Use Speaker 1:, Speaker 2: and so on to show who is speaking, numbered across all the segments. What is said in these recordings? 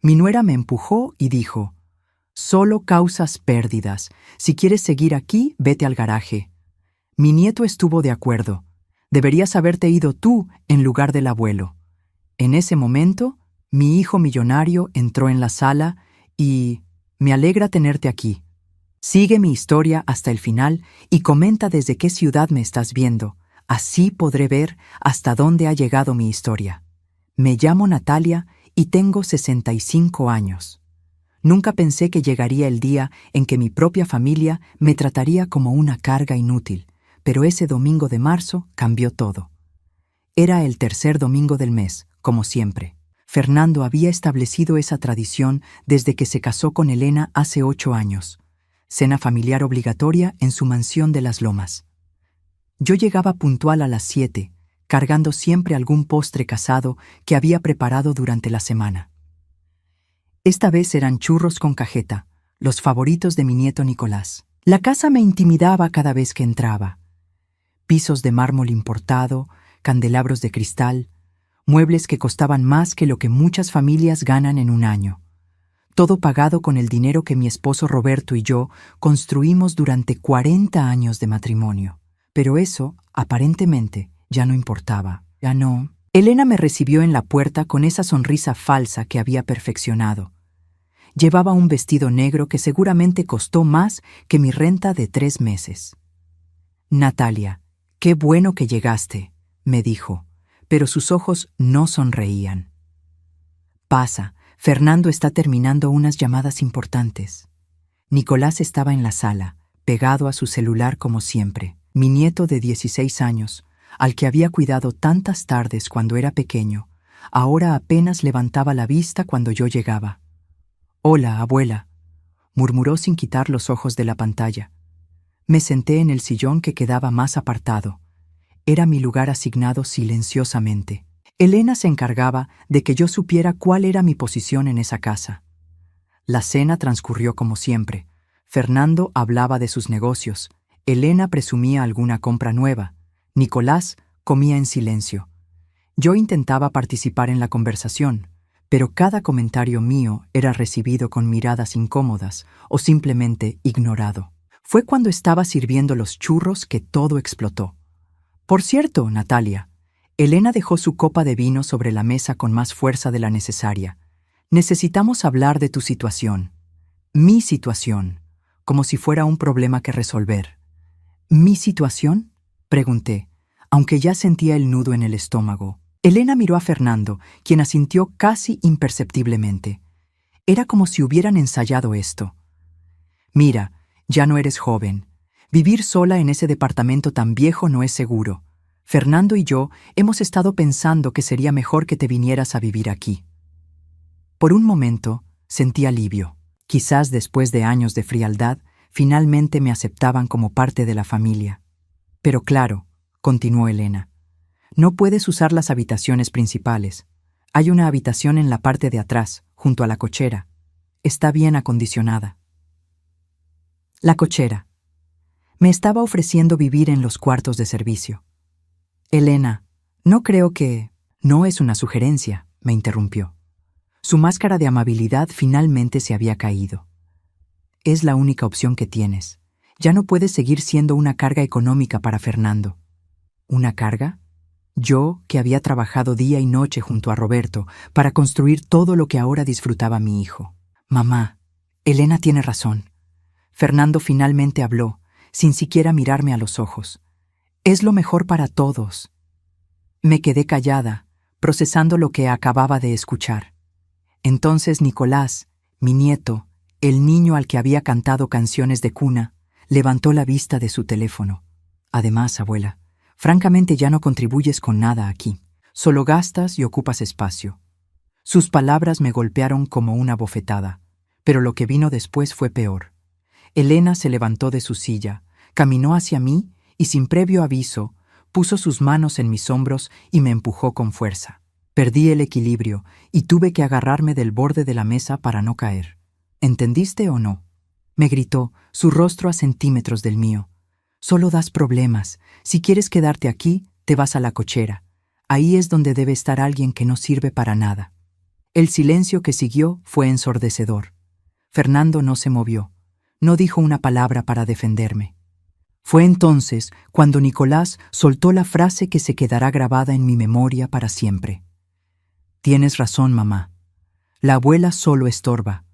Speaker 1: Mi nuera me empujó y dijo: «Solo causas pérdidas. Si quieres seguir aquí, vete al garaje». Mi nieto estuvo de acuerdo. Deberías haberte ido tú en lugar del abuelo. En ese momento, mi hijo millonario entró en la sala y... «Me alegra tenerte aquí. Sigue mi historia hasta el final y comenta desde qué ciudad me estás viendo. Así podré ver hasta dónde ha llegado mi historia. Me llamo Natalia y tengo 65 años. Nunca pensé que llegaría el día en que mi propia familia me trataría como una carga inútil, pero ese domingo de marzo cambió todo. Era el tercer domingo del mes, como siempre. Fernando había establecido esa tradición desde que se casó con Elena hace 8 años. Cena familiar obligatoria en su mansión de Las Lomas. Yo llegaba puntual a las 7, cargando siempre algún postre casado que había preparado durante la semana. Esta vez eran churros con cajeta, los favoritos de mi nieto Nicolás. La casa me intimidaba cada vez que entraba. Pisos de mármol importado, candelabros de cristal, muebles que costaban más que lo que muchas familias ganan en un año. Todo pagado con el dinero que mi esposo Roberto y yo construimos durante 40 años de matrimonio. Pero eso, aparentemente, ya no importaba. Ya no. Elena me recibió en la puerta con esa sonrisa falsa que había perfeccionado. Llevaba un vestido negro que seguramente costó más que mi renta de 3 meses. «Natalia, qué bueno que llegaste», me dijo, pero sus ojos no sonreían. «Pasa, Fernando está terminando unas llamadas importantes». Nicolás estaba en la sala, pegado a su celular como siempre. Mi nieto de 16 años, al que había cuidado tantas tardes cuando era pequeño, ahora apenas levantaba la vista cuando yo llegaba. «Hola, abuela», murmuró sin quitar los ojos de la pantalla. Me senté en el sillón que quedaba más apartado. Era mi lugar asignado silenciosamente. Elena se encargaba de que yo supiera cuál era mi posición en esa casa. La cena transcurrió como siempre. Fernando hablaba de sus negocios. Elena presumía alguna compra nueva. Nicolás comía en silencio. Yo intentaba participar en la conversación, pero cada comentario mío era recibido con miradas incómodas o simplemente ignorado. Fue cuando estaba sirviendo los churros que todo explotó. «Por cierto, Natalia», Elena dejó su copa de vino sobre la mesa con más fuerza de la necesaria. «Necesitamos hablar de tu situación. Mi situación, como si fuera un problema que resolver». «¿Mi situación?», pregunté, aunque ya sentía el nudo en el estómago. Elena miró a Fernando, quien asintió casi imperceptiblemente. Era como si hubieran ensayado esto. «Mira, ya no eres joven. Vivir sola en ese departamento tan viejo no es seguro. Fernando y yo hemos estado pensando que sería mejor que te vinieras a vivir aquí». Por un momento sentí alivio. Quizás después de años de frialdad, finalmente me aceptaban como parte de la familia. «Pero claro», continuó Elena, «no puedes usar las habitaciones principales. Hay una habitación en la parte de atrás, junto a la cochera. Está bien acondicionada». La cochera. Me estaba ofreciendo vivir en los cuartos de servicio. «Elena, no creo que...». «No es una sugerencia», me interrumpió. Su máscara de amabilidad finalmente se había caído. «Es la única opción que tienes. Ya no puedes seguir siendo una carga económica para Fernando». ¿Una carga? Yo, que había trabajado día y noche junto a Roberto para construir todo lo que ahora disfrutaba mi hijo. «Mamá, Elena tiene razón». Fernando finalmente habló, sin siquiera mirarme a los ojos. «Es lo mejor para todos». Me quedé callada, procesando lo que acababa de escuchar. Entonces Nicolás, mi nieto, el niño al que había cantado canciones de cuna, levantó la vista de su teléfono. «Además, abuela, francamente ya no contribuyes con nada aquí. Solo gastas y ocupas espacio». Sus palabras me golpearon como una bofetada, pero lo que vino después fue peor. Elena se levantó de su silla, caminó hacia mí y sin previo aviso, puso sus manos en mis hombros y me empujó con fuerza. Perdí el equilibrio y tuve que agarrarme del borde de la mesa para no caer. «¿Entendiste o no?», me gritó, su rostro a centímetros del mío. «Solo das problemas. Si quieres quedarte aquí, te vas a la cochera. Ahí es donde debe estar alguien que no sirve para nada». El silencio que siguió fue ensordecedor. Fernando no se movió, no dijo una palabra para defenderme. Fue entonces cuando Nicolás soltó la frase que se quedará grabada en mi memoria para siempre. Tienes razón, mamá. La abuela solo estorba.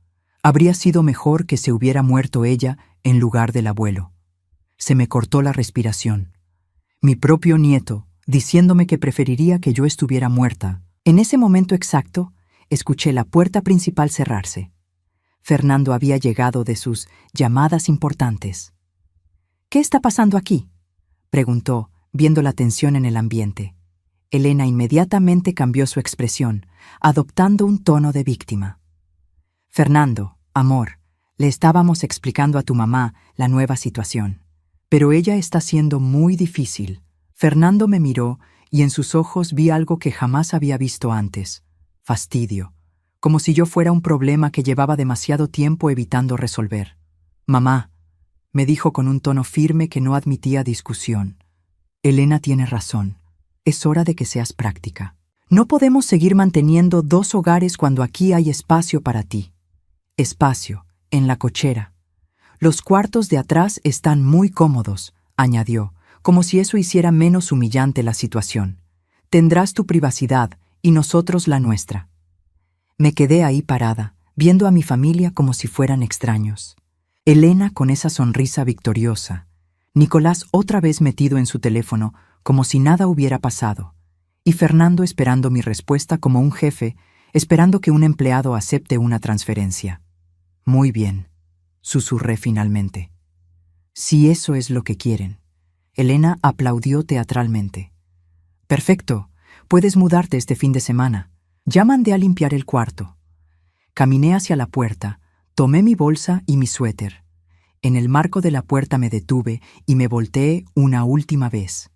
Speaker 1: Habría sido mejor que se hubiera muerto ella en lugar del abuelo. Se me cortó la respiración. Mi propio nieto, diciéndome que preferiría que yo estuviera muerta. En ese momento exacto, escuché la puerta principal cerrarse. Fernando había llegado de sus llamadas importantes. «¿Qué está pasando aquí?», preguntó, viendo la tensión en el ambiente. Elena inmediatamente cambió su expresión, adoptando un tono de víctima. «Fernando, amor, le estábamos explicando a tu mamá la nueva situación. Pero ella está siendo muy difícil». Fernando me miró y en sus ojos vi algo que jamás había visto antes: fastidio, como si yo fuera un problema que llevaba demasiado tiempo evitando resolver. «Mamá», me dijo con un tono firme que no admitía discusión, «Elena tiene razón. Es hora de que seas práctica. No podemos seguir manteniendo dos hogares cuando aquí hay espacio para ti. Espacio, en la cochera. Los cuartos de atrás están muy cómodos», añadió, como si eso hiciera menos humillante la situación. «Tendrás tu privacidad y nosotros la nuestra». Me quedé ahí parada, viendo a mi familia como si fueran extraños. Elena con esa sonrisa victoriosa. Nicolás otra vez metido en su teléfono, como si nada hubiera pasado. Y Fernando esperando mi respuesta como un jefe, esperando que un empleado acepte una transferencia. «Muy bien», susurré finalmente. «Si eso es lo que quieren». Elena aplaudió teatralmente. «Perfecto, puedes mudarte este fin de semana. Ya mandé a limpiar el cuarto». Caminé hacia la puerta, tomé mi bolsa y mi suéter. En el marco de la puerta me detuve y me volteé una última vez.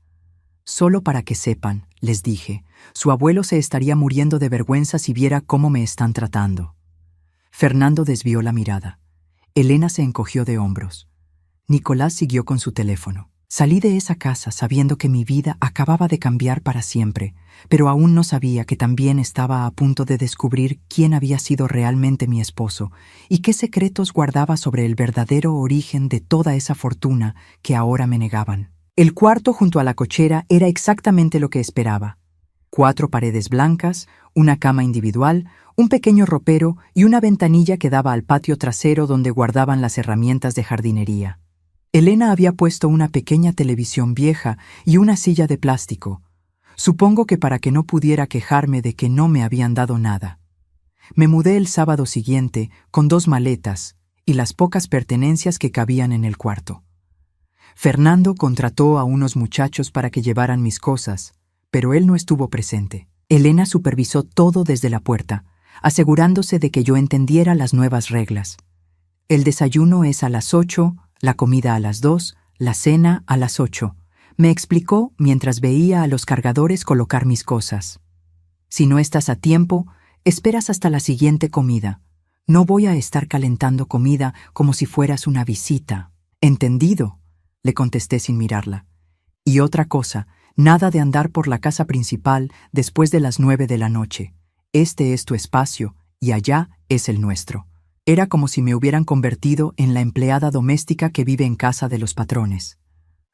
Speaker 1: «Solo para que sepan», les dije, «su abuelo se estaría muriendo de vergüenza si viera cómo me están tratando». Fernando desvió la mirada. Elena se encogió de hombros. Nicolás siguió con su teléfono. Salí de esa casa sabiendo que mi vida acababa de cambiar para siempre, pero aún no sabía que también estaba a punto de descubrir quién había sido realmente mi esposo y qué secretos guardaba sobre el verdadero origen de toda esa fortuna que ahora me negaban. El cuarto junto a la cochera era exactamente lo que esperaba. 4 paredes blancas, una cama individual, un pequeño ropero y una ventanilla que daba al patio trasero donde guardaban las herramientas de jardinería. Elena había puesto una pequeña televisión vieja y una silla de plástico. Supongo que para que no pudiera quejarme de que no me habían dado nada. Me mudé el sábado siguiente con 2 maletas y las pocas pertenencias que cabían en el cuarto. Fernando contrató a unos muchachos para que llevaran mis cosas, pero él no estuvo presente. Elena supervisó todo desde la puerta, asegurándose de que yo entendiera las nuevas reglas. El desayuno es a las 8, la comida a las 2, la cena a las 8, me explicó mientras veía a los cargadores colocar mis cosas. Si no estás a tiempo, esperas hasta la siguiente comida. No voy a estar calentando comida como si fueras una visita. «Entendido», le contesté sin mirarla. «Y otra cosa, nada de andar por la casa principal después de las 9 de la noche. Este es tu espacio y allá es el nuestro». Era como si me hubieran convertido en la empleada doméstica que vive en casa de los patrones.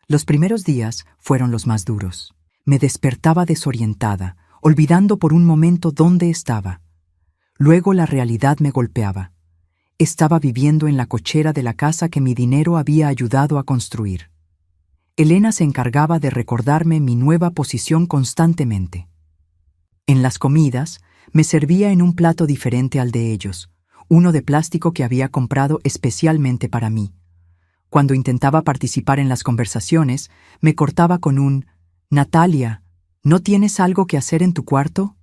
Speaker 1: Los primeros días fueron los más duros. Me despertaba desorientada, olvidando por un momento dónde estaba. Luego la realidad me golpeaba. Estaba viviendo en la cochera de la casa que mi dinero había ayudado a construir. Elena se encargaba de recordarme mi nueva posición constantemente. En las comidas, me servía en un plato diferente al de ellos, uno de plástico que había comprado especialmente para mí. Cuando intentaba participar en las conversaciones, me cortaba con un «Natalia, ¿no tienes algo que hacer en tu cuarto?».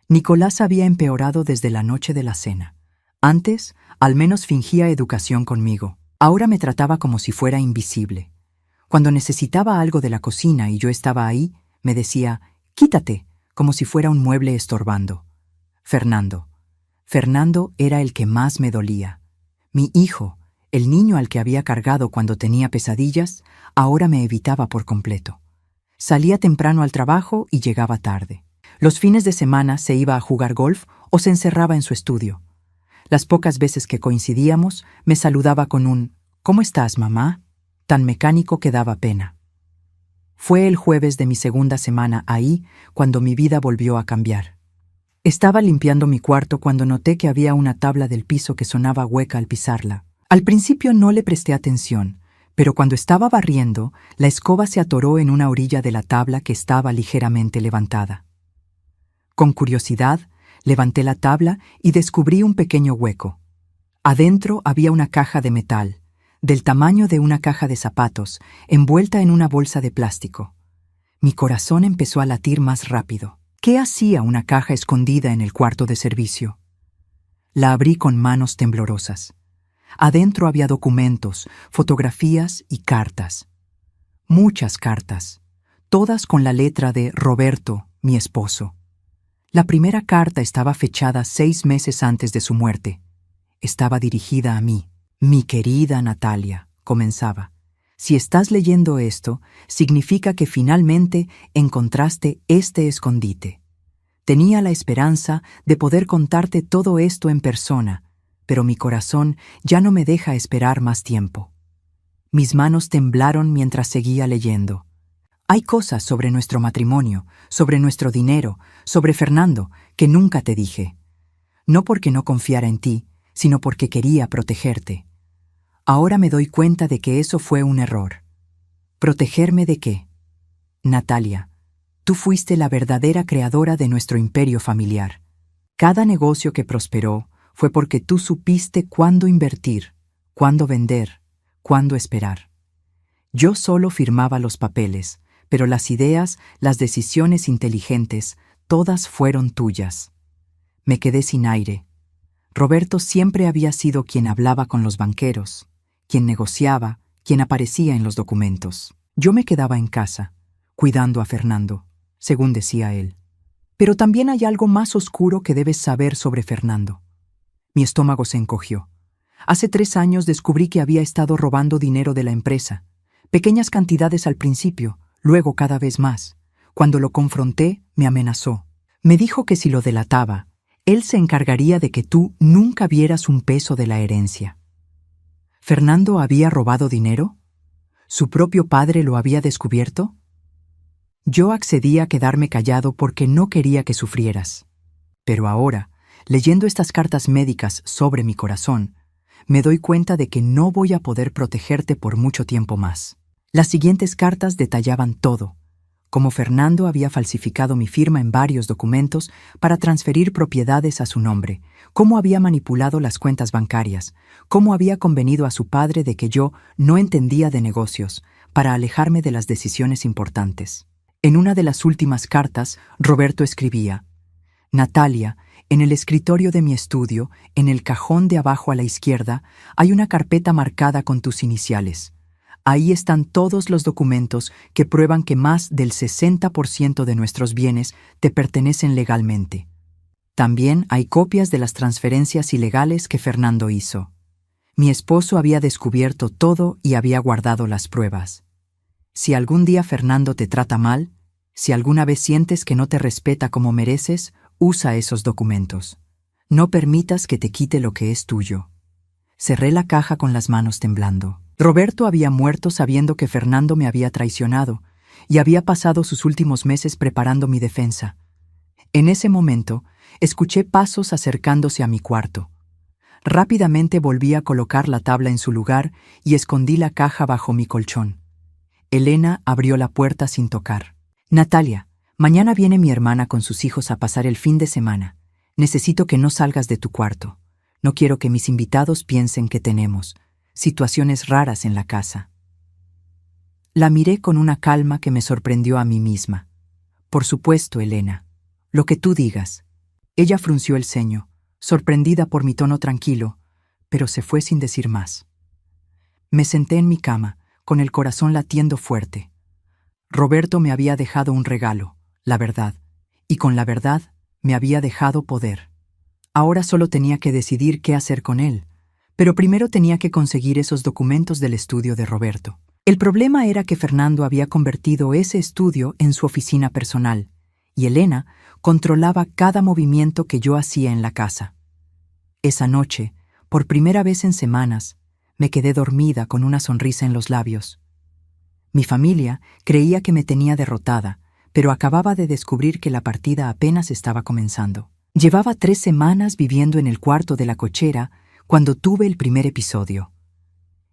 Speaker 1: Nicolás había empeorado desde la noche de la cena. Antes, al menos fingía educación conmigo. Ahora me trataba como si fuera invisible. Cuando necesitaba algo de la cocina y yo estaba ahí, me decía «Quítate», como si fuera un mueble estorbando. Fernando era el que más me dolía. Mi hijo, el niño al que había cargado cuando tenía pesadillas, ahora me evitaba por completo. Salía temprano al trabajo y llegaba tarde. Los fines de semana se iba a jugar golf o se encerraba en su estudio. Las pocas veces que coincidíamos, me saludaba con un «¿Cómo estás, mamá?», tan mecánico que daba pena. Fue el jueves de mi segunda semana ahí cuando mi vida volvió a cambiar. Estaba limpiando mi cuarto cuando noté que había una tabla del piso que sonaba hueca al pisarla. Al principio no le presté atención, pero cuando estaba barriendo, la escoba se atoró en una orilla de la tabla que estaba ligeramente levantada. Con curiosidad, levanté la tabla y descubrí un pequeño hueco. Adentro había una caja de metal, del tamaño de una caja de zapatos, envuelta en una bolsa de plástico. Mi corazón empezó a latir más rápido. ¿Qué hacía una caja escondida en el cuarto de servicio? La abrí con manos temblorosas. Adentro había documentos, fotografías y cartas. Muchas cartas, todas con la letra de Roberto, mi esposo. La primera carta estaba fechada 6 meses antes de su muerte. Estaba dirigida a mí. «Mi querida Natalia», comenzaba. «Si estás leyendo esto, significa que finalmente encontraste este escondite. Tenía la esperanza de poder contarte todo esto en persona, pero mi corazón ya no me deja esperar más tiempo». Mis manos temblaron mientras seguía leyendo. Hay cosas sobre nuestro matrimonio, sobre nuestro dinero, sobre Fernando, que nunca te dije. No porque no confiara en ti, sino porque quería protegerte. Ahora me doy cuenta de que eso fue un error. ¿Protegerme de qué? Natalia, tú fuiste la verdadera creadora de nuestro imperio familiar. Cada negocio que prosperó fue porque tú supiste cuándo invertir, cuándo vender, cuándo esperar. Yo solo firmaba los papeles, pero las ideas, las decisiones inteligentes, todas fueron tuyas. Me quedé sin aire. Roberto siempre había sido quien hablaba con los banqueros, quien negociaba, quien aparecía en los documentos. Yo me quedaba en casa, cuidando a Fernando, según decía él. Pero también hay algo más oscuro que debes saber sobre Fernando. Mi estómago se encogió. Hace 3 años descubrí que había estado robando dinero de la empresa. Pequeñas cantidades al principio, luego cada vez más. Cuando lo confronté, me amenazó. Me dijo que si lo delataba, él se encargaría de que tú nunca vieras un peso de la herencia. ¿Fernando había robado dinero? ¿Su propio padre lo había descubierto? Yo accedí a quedarme callado porque no quería que sufrieras. Pero ahora, leyendo estas cartas médicas sobre mi corazón, me doy cuenta de que no voy a poder protegerte por mucho tiempo más. Las siguientes cartas detallaban todo: cómo Fernando había falsificado mi firma en varios documentos para transferir propiedades a su nombre, cómo había manipulado las cuentas bancarias, cómo había convenido a su padre de que yo no entendía de negocios, para alejarme de las decisiones importantes. En una de las últimas cartas, Roberto escribía: «Natalia, en el escritorio de mi estudio, en el cajón de abajo a la izquierda, hay una carpeta marcada con tus iniciales. Ahí están todos los documentos que prueban que más del 60% de nuestros bienes te pertenecen legalmente. También hay copias de las transferencias ilegales que Fernando hizo. Mi esposo había descubierto todo y había guardado las pruebas. Si algún día Fernando te trata mal, si alguna vez sientes que no te respeta como mereces, usa esos documentos. No permitas que te quite lo que es tuyo». Cerré la caja con las manos temblando. Roberto había muerto sabiendo que Fernando me había traicionado y había pasado sus últimos meses preparando mi defensa. En ese momento, escuché pasos acercándose a mi cuarto. Rápidamente volví a colocar la tabla en su lugar y escondí la caja bajo mi colchón. Elena abrió la puerta sin tocar. «Natalia, mañana viene mi hermana con sus hijos a pasar el fin de semana. Necesito que no salgas de tu cuarto. No quiero que mis invitados piensen que tenemos situaciones raras en la casa». La miré con una calma que me sorprendió a mí misma. «Por supuesto, Elena. Lo que tú digas». Ella frunció el ceño, sorprendida por mi tono tranquilo, pero se fue sin decir más. Me senté en mi cama, con el corazón latiendo fuerte. Roberto me había dejado un regalo, la verdad, y con la verdad me había dejado poder. Ahora solo tenía que decidir qué hacer con él, pero primero tenía que conseguir esos documentos del estudio de Roberto. El problema era que Fernando había convertido ese estudio en su oficina personal, y Elena Controlaba cada movimiento que yo hacía en la casa. Esa noche, por primera vez en semanas, me quedé dormida con una sonrisa en los labios. Mi familia creía que me tenía derrotada, pero acababa de descubrir que la partida apenas estaba comenzando. Llevaba 3 semanas viviendo en el cuarto de la cochera cuando tuve el primer episodio.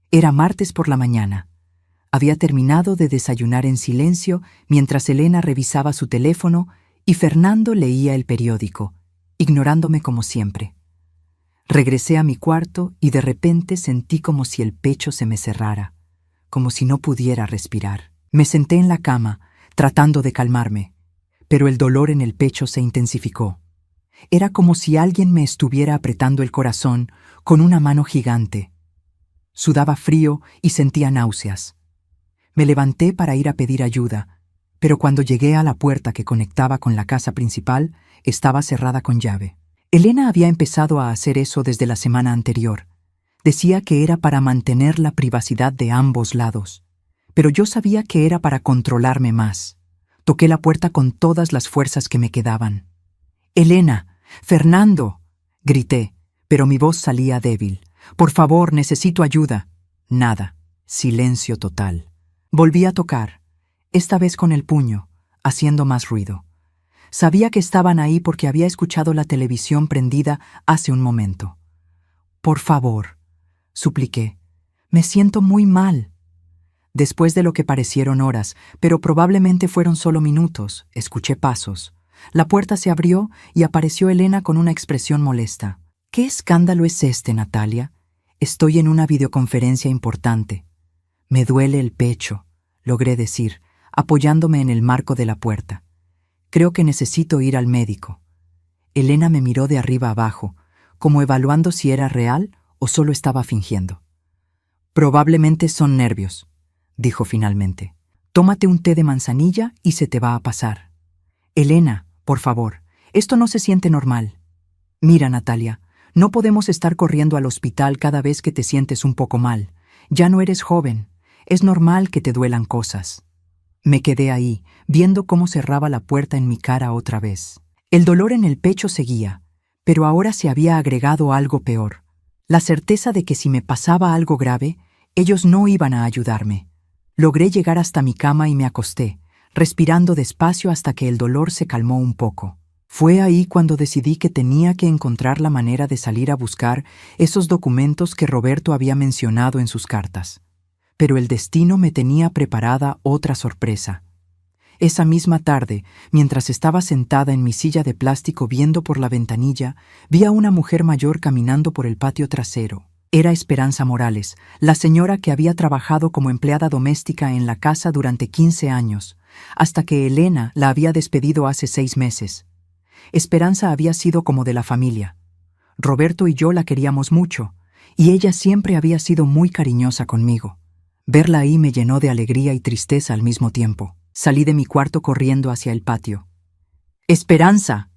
Speaker 1: Era martes por la mañana. Había terminado de desayunar en silencio mientras Elena revisaba su teléfono y Fernando leía el periódico, ignorándome como siempre. Regresé a mi cuarto y de repente sentí como si el pecho se me cerrara, como si no pudiera respirar. Me senté en la cama, tratando de calmarme, pero el dolor en el pecho se intensificó. Era como si alguien me estuviera apretando el corazón con una mano gigante. Sudaba frío y sentía náuseas. Me levanté para ir a pedir ayuda, pero cuando llegué a la puerta que conectaba con la casa principal, estaba cerrada con llave. Elena había empezado a hacer eso desde la semana anterior. Decía que era para mantener la privacidad de ambos lados, pero yo sabía que era para controlarme más. Toqué la puerta con todas las fuerzas que me quedaban. «Elena, Fernando», grité, pero mi voz salía débil. «Por favor, necesito ayuda». Nada. Silencio total. Volví a tocar, esta vez con el puño, haciendo más ruido. Sabía que estaban ahí porque había escuchado la televisión prendida hace un momento. «Por favor», supliqué. «Me siento muy mal». Después de lo que parecieron horas, pero probablemente fueron solo minutos, escuché pasos. La puerta se abrió y apareció Elena con una expresión molesta. «¿Qué escándalo es este, Natalia? Estoy en una videoconferencia importante». «Me duele el pecho», logré decir, apoyándome en el marco de la puerta. «Creo que necesito ir al médico». Elena me miró de arriba abajo, como evaluando si era real o solo estaba fingiendo. «Probablemente son nervios», dijo finalmente. «Tómate un té de manzanilla y se te va a pasar». «Elena, por favor, esto no se siente normal». «Mira, Natalia, no podemos estar corriendo al hospital cada vez que te sientes un poco mal. Ya no eres joven. Es normal que te duelan cosas». Me quedé ahí, viendo cómo cerraba la puerta en mi cara otra vez. El dolor en el pecho seguía, pero ahora se había agregado algo peor. La certeza de que si me pasaba algo grave, ellos no iban a ayudarme. Logré llegar hasta mi cama y me acosté, respirando despacio hasta que el dolor se calmó un poco. Fue ahí cuando decidí que tenía que encontrar la manera de salir a buscar esos documentos que Roberto había mencionado en sus cartas. Pero el destino me tenía preparada otra sorpresa. Esa misma tarde, mientras estaba sentada en mi silla de plástico viendo por la ventanilla, vi a una mujer mayor caminando por el patio trasero. Era Esperanza Morales, la señora que había trabajado como empleada doméstica en la casa durante 15 años, hasta que Elena la había despedido hace 6 meses. Esperanza había sido como de la familia. Roberto y yo la queríamos mucho, y ella siempre había sido muy cariñosa conmigo. Verla ahí me llenó de alegría y tristeza al mismo tiempo. Salí de mi cuarto corriendo hacia el patio. «¡Esperanza!».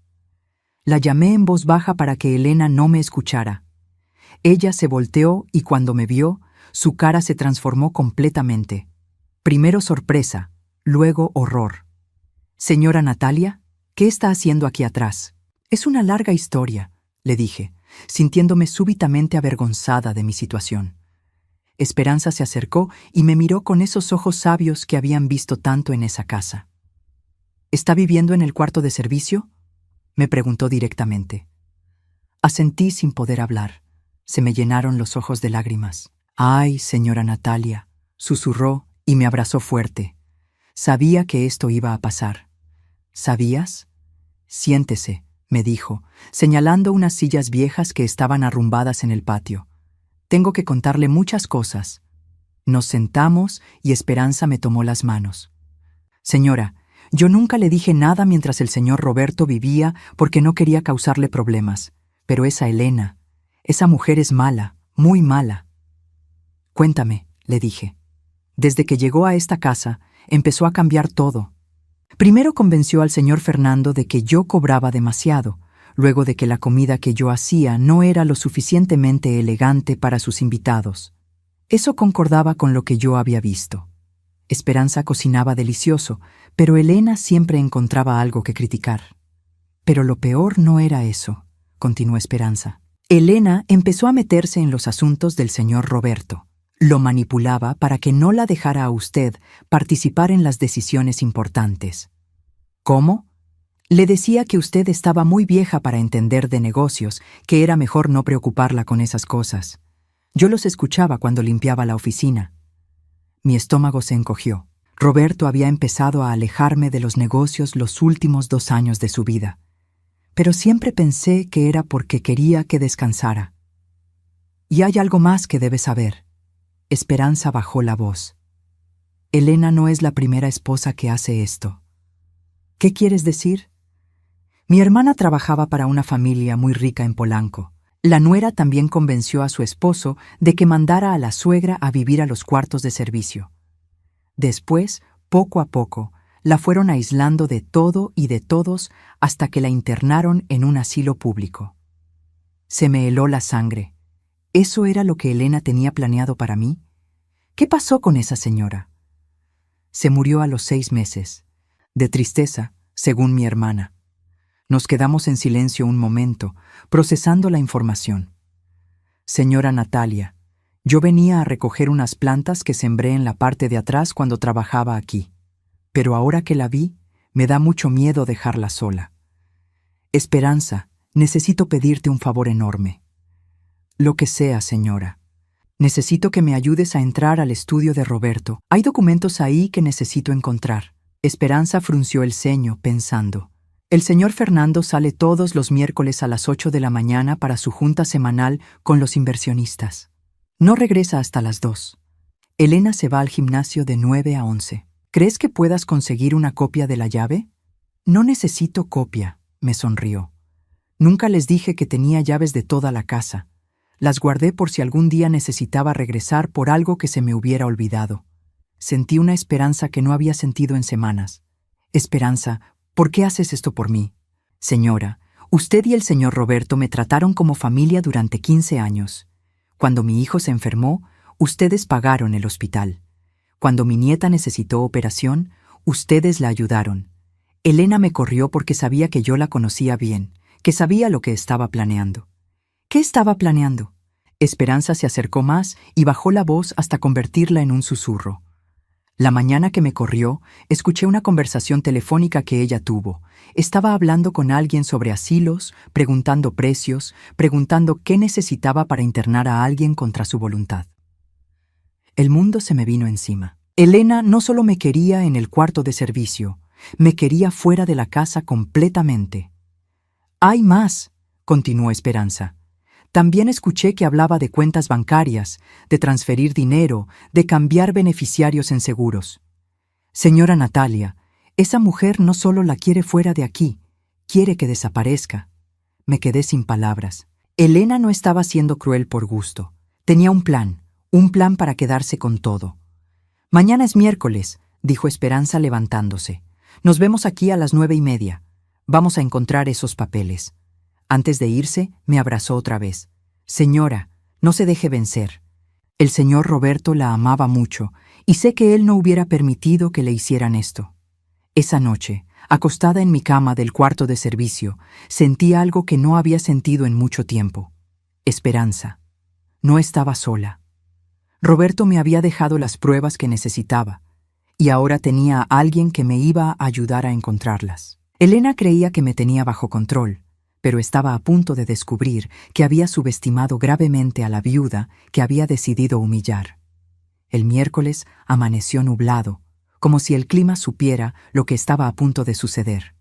Speaker 1: La llamé en voz baja para que Elena no me escuchara. Ella se volteó y cuando me vio, su cara se transformó completamente. Primero sorpresa, luego horror. «Señora Natalia, ¿qué está haciendo aquí atrás?». «Es una larga historia», le dije, sintiéndome súbitamente avergonzada de mi situación. Esperanza se acercó y me miró con esos ojos sabios que habían visto tanto en esa casa. «¿Está viviendo en el cuarto de servicio?», me preguntó directamente. Asentí sin poder hablar. Se me llenaron los ojos de lágrimas. «Ay, señora Natalia», susurró y me abrazó fuerte. Sabía que esto iba a pasar. «¿Sabías?». «Siéntese», me dijo, señalando unas sillas viejas que estaban arrumbadas en el patio. «Tengo que contarle muchas cosas». Nos sentamos y Esperanza me tomó las manos. «Señora, yo nunca le dije nada mientras el señor Roberto vivía porque no quería causarle problemas. Pero esa Elena, esa mujer es mala, muy mala». «Cuéntame», le dije. «Desde que llegó a esta casa, empezó a cambiar todo. Primero convenció al señor Fernando de que yo cobraba demasiado, luego de que la comida que yo hacía no era lo suficientemente elegante para sus invitados. Eso concordaba con lo que yo había visto. Esperanza cocinaba delicioso, pero Elena siempre encontraba algo que criticar. Pero lo peor no era eso, continuó Esperanza. Elena empezó a meterse en los asuntos del señor Roberto. Lo manipulaba para que no la dejara a usted participar en las decisiones importantes. ¿Cómo? Le decía que usted estaba muy vieja para entender de negocios, que era mejor no preocuparla con esas cosas. Yo los escuchaba cuando limpiaba la oficina. Mi estómago se encogió. Roberto había empezado a alejarme de los negocios los últimos 2 años de su vida. Pero siempre pensé que era porque quería que descansara. Y hay algo más que debes saber. Esperanza bajó la voz. Elena no es la primera esposa que hace esto. ¿Qué quieres decir? Mi hermana trabajaba para una familia muy rica en Polanco. La nuera también convenció a su esposo de que mandara a la suegra a vivir a los cuartos de servicio. Después, poco a poco, la fueron aislando de todo y de todos hasta que la internaron en un asilo público. Se me heló la sangre. ¿Eso era lo que Elena tenía planeado para mí? ¿Qué pasó con esa señora? Se murió a los 6 meses, de tristeza, según mi hermana. Nos quedamos en silencio un momento, procesando la información. Señora Natalia, yo venía a recoger unas plantas que sembré en la parte de atrás cuando trabajaba aquí. Pero ahora que la vi, me da mucho miedo dejarla sola. Esperanza, necesito pedirte un favor enorme. Lo que sea, señora. Necesito que me ayudes a entrar al estudio de Roberto. Hay documentos ahí que necesito encontrar. Esperanza frunció el ceño, pensando. El señor Fernando sale todos los miércoles a las 8 de la mañana para su junta semanal con los inversionistas. No regresa hasta las 2. Elena se va al gimnasio de 9 a 11. ¿Crees que puedas conseguir una copia de la llave? No necesito copia, me sonrió. Nunca les dije que tenía llaves de toda la casa. Las guardé por si algún día necesitaba regresar por algo que se me hubiera olvidado. Sentí una esperanza que no había sentido en semanas. Esperanza, ¿por qué haces esto por mí? Señora, usted y el señor Roberto me trataron como familia durante 15 años. Cuando mi hijo se enfermó, ustedes pagaron el hospital. Cuando mi nieta necesitó operación, ustedes la ayudaron. Elena me corrió porque sabía que yo la conocía bien, que sabía lo que estaba planeando. ¿Qué estaba planeando? Esperanza se acercó más y bajó la voz hasta convertirla en un susurro. La mañana que me corrió, escuché una conversación telefónica que ella tuvo. Estaba hablando con alguien sobre asilos, preguntando precios, preguntando qué necesitaba para internar a alguien contra su voluntad. El mundo se me vino encima. Elena no solo me quería en el cuarto de servicio, me quería fuera de la casa completamente. «Hay más», continuó Esperanza. «También escuché que hablaba de cuentas bancarias, de transferir dinero, de cambiar beneficiarios en seguros. Señora Natalia, esa mujer no solo la quiere fuera de aquí, quiere que desaparezca». Me quedé sin palabras. Elena no estaba siendo cruel por gusto. Tenía un plan para quedarse con todo. «Mañana es miércoles», dijo Esperanza levantándose. «Nos vemos aquí a las 9:30. Vamos a encontrar esos papeles». Antes de irse, me abrazó otra vez. «Señora, no se deje vencer. El señor Roberto la amaba mucho, y sé que él no hubiera permitido que le hicieran esto». Esa noche, acostada en mi cama del cuarto de servicio, sentí algo que no había sentido en mucho tiempo. Esperanza. No estaba sola. Roberto me había dejado las pruebas que necesitaba, y ahora tenía a alguien que me iba a ayudar a encontrarlas. Elena creía que me tenía bajo control, pero estaba a punto de descubrir que había subestimado gravemente a la viuda que había decidido humillar. El miércoles amaneció nublado, como si el clima supiera lo que estaba a punto de suceder.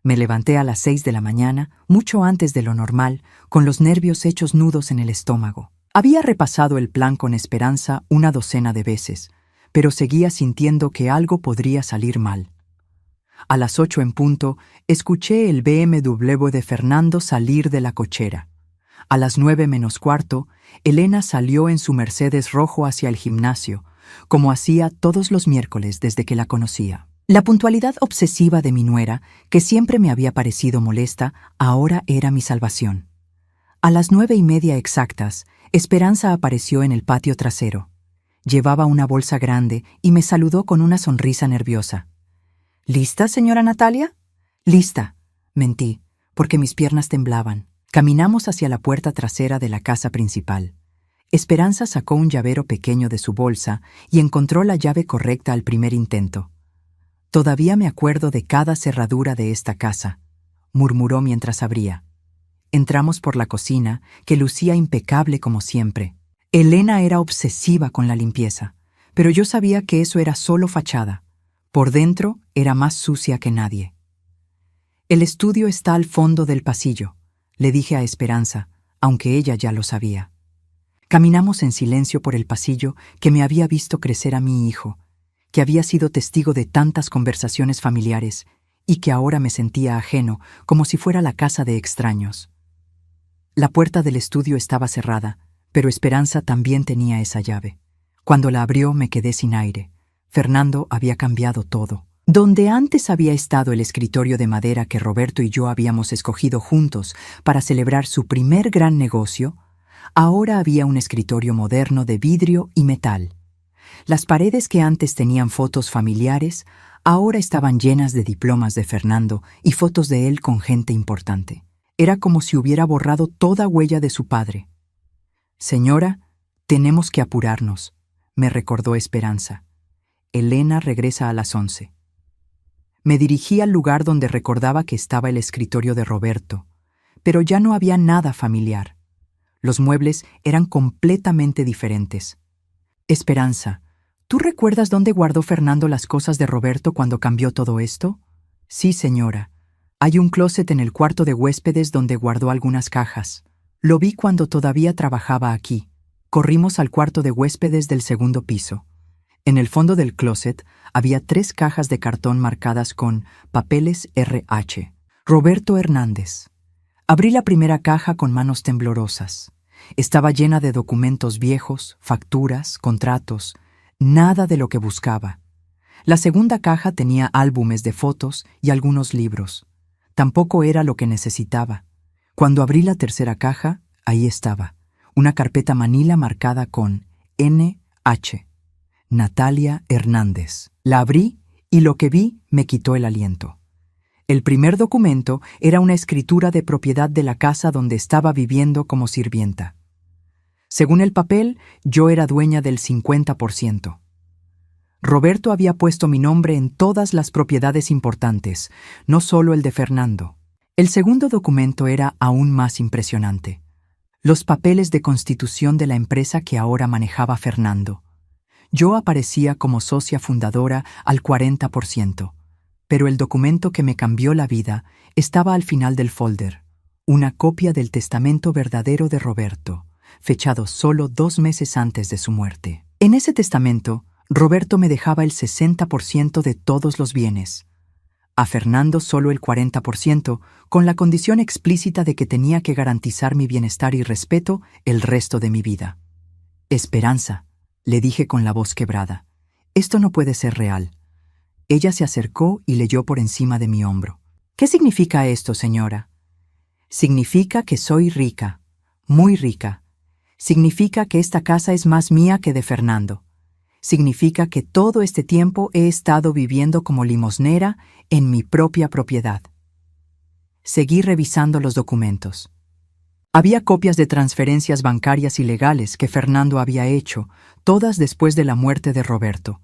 Speaker 1: Me levanté a las 6 de la mañana, mucho antes de lo normal, con los nervios hechos nudos en el estómago. Había repasado el plan con Esperanza una docena de veces, pero seguía sintiendo que algo podría salir mal. A las 8 en punto, escuché el BMW de Fernando salir de la cochera. A las 9 menos cuarto, Elena salió en su Mercedes rojo hacia el gimnasio, como hacía todos los miércoles desde que la conocía. La puntualidad obsesiva de mi nuera, que siempre me había parecido molesta, ahora era mi salvación. A las 9:30 exactas, Esperanza apareció en el patio trasero. Llevaba una bolsa grande y me saludó con una sonrisa nerviosa. «¿Lista, señora Natalia?» «Lista», mentí, porque mis piernas temblaban. Caminamos hacia la puerta trasera de la casa principal. Esperanza sacó un llavero pequeño de su bolsa y encontró la llave correcta al primer intento. «Todavía me acuerdo de cada cerradura de esta casa», murmuró mientras abría. Entramos por la cocina, que lucía impecable como siempre. Elena era obsesiva con la limpieza, pero yo sabía que eso era solo fachada. Por dentro era más sucia que nadie. «El estudio está al fondo del pasillo», le dije a Esperanza, aunque ella ya lo sabía. Caminamos en silencio por el pasillo que me había visto crecer a mi hijo, que había sido testigo de tantas conversaciones familiares y que ahora me sentía ajeno, como si fuera la casa de extraños. La puerta del estudio estaba cerrada, pero Esperanza también tenía esa llave. Cuando la abrió me quedé sin aire. Fernando había cambiado todo. Donde antes había estado el escritorio de madera que Roberto y yo habíamos escogido juntos para celebrar su primer gran negocio, ahora había un escritorio moderno de vidrio y metal. Las paredes que antes tenían fotos familiares, ahora estaban llenas de diplomas de Fernando y fotos de él con gente importante. Era como si hubiera borrado toda huella de su padre. «Señora, tenemos que apurarnos», me recordó Esperanza. «Elena regresa a las 11». Me dirigí al lugar donde recordaba que estaba el escritorio de Roberto, pero ya no había nada familiar. Los muebles eran completamente diferentes. «Esperanza, ¿tú recuerdas dónde guardó Fernando las cosas de Roberto cuando cambió todo esto?» «Sí, señora. Hay un closet en el cuarto de huéspedes donde guardó algunas cajas. Lo vi cuando todavía trabajaba aquí. Corrimos al cuarto de huéspedes del segundo piso. En el fondo del closet había 3 cajas de cartón marcadas con papeles RH. Roberto Hernández. Abrí la primera caja con manos temblorosas. Estaba llena de documentos viejos, facturas, contratos, nada de lo que buscaba. La segunda caja tenía álbumes de fotos y algunos libros. Tampoco era lo que necesitaba. Cuando abrí la tercera caja, ahí estaba, una carpeta manila marcada con NH. Natalia Hernández. La abrí y lo que vi me quitó el aliento. El primer documento era una escritura de propiedad de la casa donde estaba viviendo como sirvienta. Según el papel, yo era dueña del 50%. Roberto había puesto mi nombre en todas las propiedades importantes, no solo el de Fernando. El segundo documento era aún más impresionante. Los papeles de constitución de la empresa que ahora manejaba Fernando. Yo aparecía como socia fundadora al 40%, pero el documento que me cambió la vida estaba al final del folder, una copia del testamento verdadero de Roberto, fechado solo 2 meses antes de su muerte. En ese testamento, Roberto me dejaba el 60% de todos los bienes, a Fernando solo el 40%, con la condición explícita de que tenía que garantizar mi bienestar y respeto el resto de mi vida. «Esperanza», le dije con la voz quebrada, «esto no puede ser real». Ella se acercó y leyó por encima de mi hombro. «¿Qué significa esto, señora?» «Significa que soy rica, muy rica. Significa que esta casa es más mía que de Fernando. Significa que todo este tiempo he estado viviendo como limosnera en mi propia propiedad». Seguí revisando los documentos. Había copias de transferencias bancarias ilegales que Fernando había hecho, todas después de la muerte de Roberto.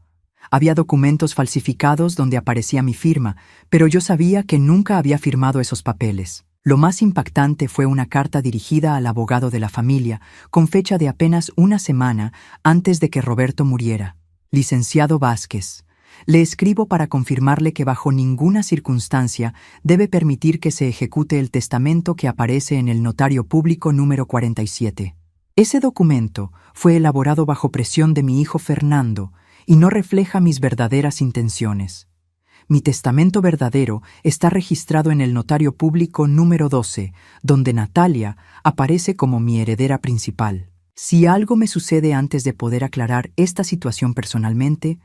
Speaker 1: Había documentos falsificados donde aparecía mi firma, pero yo sabía que nunca había firmado esos papeles. Lo más impactante fue una carta dirigida al abogado de la familia, con fecha de apenas una semana antes de que Roberto muriera. «Licenciado Vázquez, le escribo para confirmarle que bajo ninguna circunstancia debe permitir que se ejecute el testamento que aparece en el Notario Público número 47. Ese documento fue elaborado bajo presión de mi hijo Fernando y no refleja mis verdaderas intenciones. Mi testamento verdadero está registrado en el Notario Público número 12, donde Natalia aparece como mi heredera principal. Si algo me sucede antes de poder aclarar esta situación personalmente,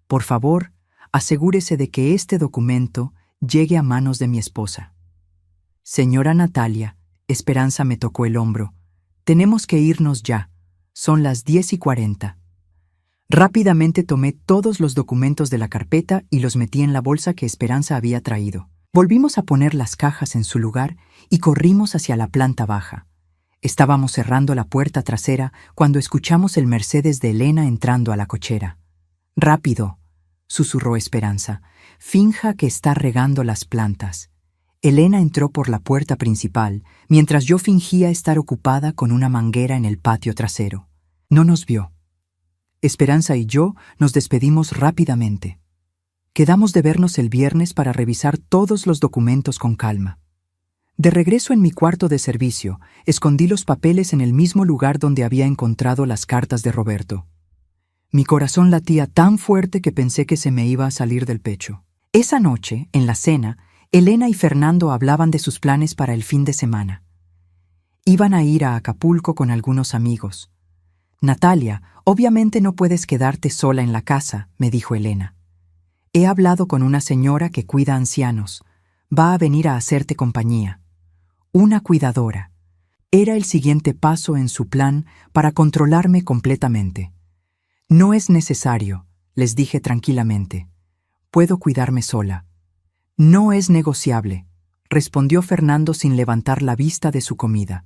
Speaker 1: por favor, asegúrese de que este documento llegue a manos de mi esposa». «Señora Natalia», Esperanza me tocó el hombro, «tenemos que irnos ya. Son las 10:40. Rápidamente tomé todos los documentos de la carpeta y los metí en la bolsa que Esperanza había traído. Volvimos a poner las cajas en su lugar y corrimos hacia la planta baja. Estábamos cerrando la puerta trasera cuando escuchamos el Mercedes de Elena entrando a la cochera. «Rápido», susurró Esperanza, «finja que está regando las plantas». Elena entró por la puerta principal, mientras yo fingía estar ocupada con una manguera en el patio trasero. No nos vio. Esperanza y yo nos despedimos rápidamente. Quedamos de vernos el viernes para revisar todos los documentos con calma. De regreso en mi cuarto de servicio, escondí los papeles en el mismo lugar donde había encontrado las cartas de Roberto. Mi corazón latía tan fuerte que pensé que se me iba a salir del pecho. Esa noche, en la cena, Elena y Fernando hablaban de sus planes para el fin de semana. Iban a ir a Acapulco con algunos amigos. «Natalia, obviamente no puedes quedarte sola en la casa», me dijo Elena. «He hablado con una señora que cuida ancianos. Va a venir a hacerte compañía. Una cuidadora». Era el siguiente paso en su plan para controlarme completamente. «No es necesario», les dije tranquilamente. «Puedo cuidarme sola». «No es negociable», respondió Fernando sin levantar la vista de su comida.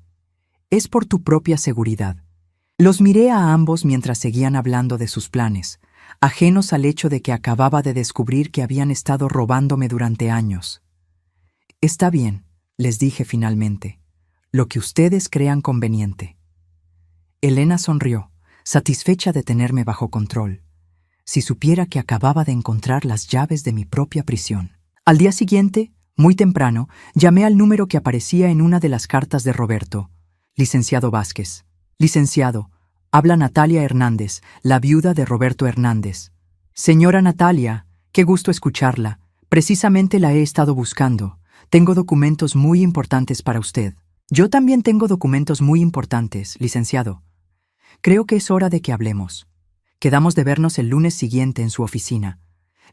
Speaker 1: «Es por tu propia seguridad». Los miré a ambos mientras seguían hablando de sus planes, ajenos al hecho de que acababa de descubrir que habían estado robándome durante años. «Está bien», les dije finalmente, «lo que ustedes crean conveniente». Elena sonrió, satisfecha de tenerme bajo control. Si supiera que acababa de encontrar las llaves de mi propia prisión. Al día siguiente, muy temprano, llamé al número que aparecía en una de las cartas de Roberto. «Licenciado Vázquez». «Licenciado, habla Natalia Hernández, la viuda de Roberto Hernández». «Señora Natalia, qué gusto escucharla. Precisamente la he estado buscando. Tengo documentos muy importantes para usted». «Yo también tengo documentos muy importantes, licenciado. Creo que es hora de que hablemos». Quedamos de vernos el lunes siguiente en su oficina.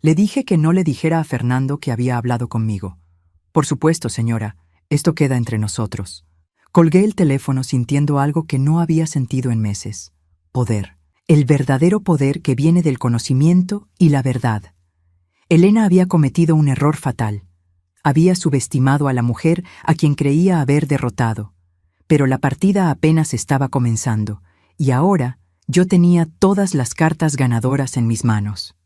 Speaker 1: Le dije que no le dijera a Fernando que había hablado conmigo. «Por supuesto, señora, esto queda entre nosotros». Colgué el teléfono sintiendo algo que no había sentido en meses. Poder. El verdadero poder que viene del conocimiento y la verdad. Elena había cometido un error fatal. Había subestimado a la mujer a quien creía haber derrotado. Pero la partida apenas estaba comenzando, y ahora yo tenía todas las cartas ganadoras en mis manos.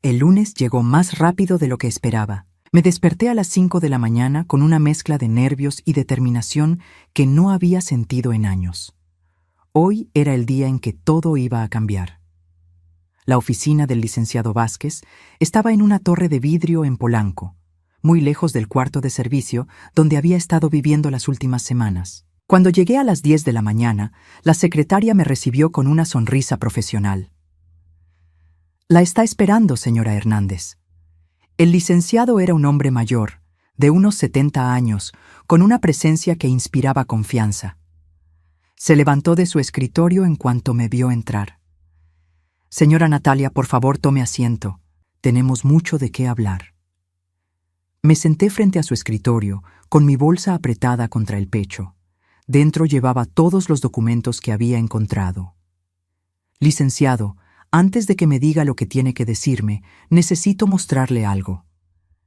Speaker 1: El lunes llegó más rápido de lo que esperaba. Me desperté a las 5 de la mañana con una mezcla de nervios y determinación que no había sentido en años. Hoy era el día en que todo iba a cambiar. La oficina del licenciado Vázquez estaba en una torre de vidrio en Polanco, muy lejos del cuarto de servicio donde había estado viviendo las últimas semanas. Cuando llegué a las 10 de la mañana, la secretaria me recibió con una sonrisa profesional. «La está esperando, señora Hernández». El licenciado era un hombre mayor, de unos 70 años, con una presencia que inspiraba confianza. Se levantó de su escritorio en cuanto me vio entrar. «Señora Natalia, por favor, tome asiento. Tenemos mucho de qué hablar». Me senté frente a su escritorio, con mi bolsa apretada contra el pecho. Dentro llevaba todos los documentos que había encontrado. «Licenciado, antes de que me diga lo que tiene que decirme, necesito mostrarle algo».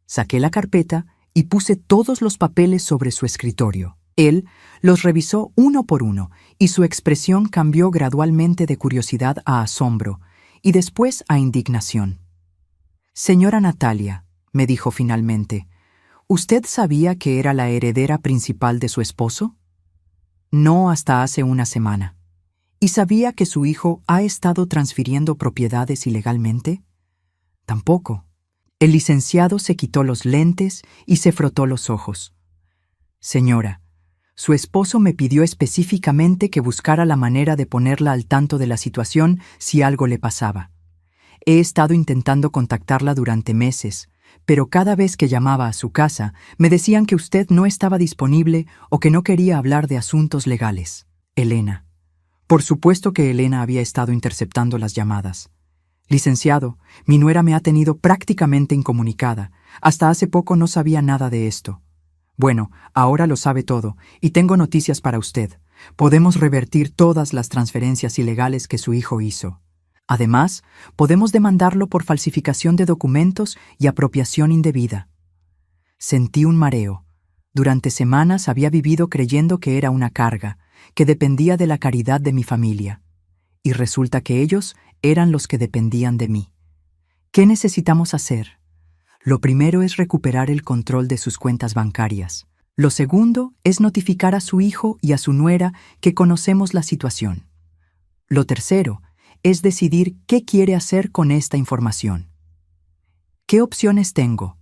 Speaker 1: Saqué la carpeta y puse todos los papeles sobre su escritorio. Él los revisó uno por uno y su expresión cambió gradualmente de curiosidad a asombro y después a indignación. «Señora Natalia», me dijo finalmente, «¿usted sabía que era la heredera principal de su esposo?» «No hasta hace una semana». «¿Y sabía que su hijo ha estado transfiriendo propiedades ilegalmente?» «Tampoco». El licenciado se quitó los lentes y se frotó los ojos. «Señora, su esposo me pidió específicamente que buscara la manera de ponerla al tanto de la situación si algo le pasaba. He estado intentando contactarla durante meses, pero cada vez que llamaba a su casa me decían que usted no estaba disponible o que no quería hablar de asuntos legales». Elena. Por supuesto que Elena había estado interceptando las llamadas. «Licenciado, mi nuera me ha tenido prácticamente incomunicada. Hasta hace poco no sabía nada de esto». «Bueno, ahora lo sabe todo, y tengo noticias para usted. Podemos revertir todas las transferencias ilegales que su hijo hizo. Además, podemos demandarlo por falsificación de documentos y apropiación indebida». Sentí un mareo. Durante semanas había vivido creyendo que era una carga, que dependía de la caridad de mi familia. Y resulta que ellos eran los que dependían de mí. ¿Qué necesitamos hacer? Lo primero es recuperar el control de sus cuentas bancarias. Lo segundo es notificar a su hijo y a su nuera que conocemos la situación. Lo tercero es decidir qué quiere hacer con esta información. ¿Qué opciones tengo?